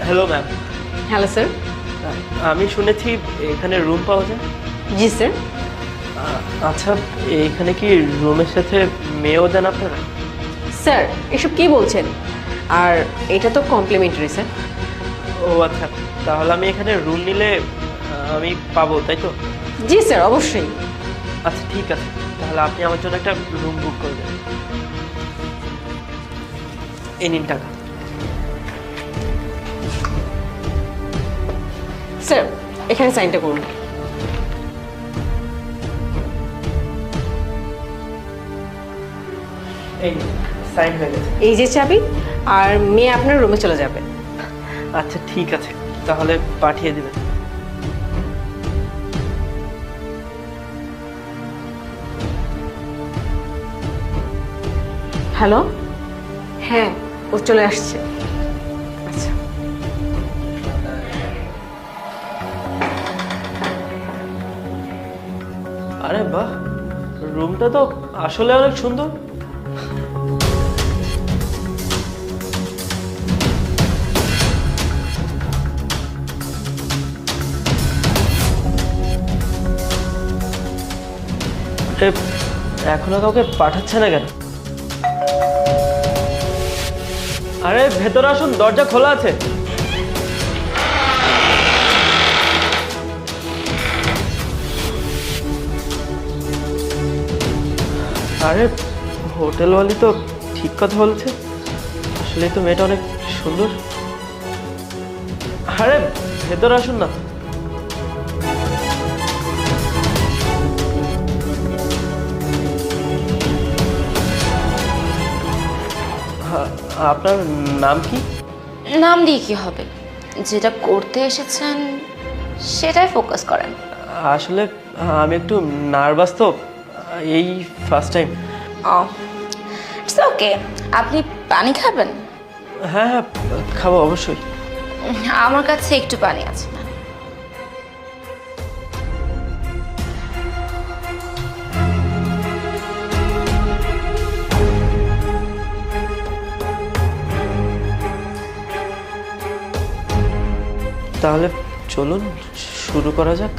Hello ma'am. Hello sir. আমি শুনেছি এখানে রুম পাওয়া যায়। জি স্যার। আচ্ছা, এখানে কি রুমের সাথে মেয়েও দেন আপনারা? স্যার এসব কি বলছেন? আর এটা তো কমপ্লিমেন্টারি স্যার। ও আচ্ছা, তাহলে আমি এখানে রুম নিলে আমি পাবো, তাই তো? জি স্যার, অবশ্যই। আচ্ছা ঠিক আছে, তাহলে আপনি আমার জন্য একটা রুম বুক করে দেন। এই নিন টাকা। স্যার এখানে সাইনটা করুন। এই সাইন হয়ে গেছে। এই যে চাবি, আর মেয়ে আপনার রুমে চলে যাবে। আচ্ছা ঠিক আছে, তাহলে পাঠিয়ে দিবেন। হ্যালো। হ্যাঁ, ও চলে আসছে। আচ্ছা। আরে বাহ, রুমটা তো আসলে অনেক সুন্দর। এখনো কাউকে পাঠাচ্ছে না কেন? আরে ভেতরে আসুন, দরজা খোলা আছে। আরে হোটেলওয়ালি তো ঠিক কথা বলছে, আসলে তো মেয়েটা অনেক সুন্দর। আরে ভেতরে আসুন না। আপনার নাম কি? নাম দিয়ে কি হবে? যেটা করতে এসেছেন সেটাই ফোকাস করেন। আসলে আমি একটু নার্ভাস তো, এই ফার্স্ট টাইম। It's okay. আপনি পানি খাবেন? হ্যাঁ হ্যাঁ, খাবো অবশ্যই। আমার কাছে একটু পানি আছে না। তাহলে চলুন শুরু করা যাক।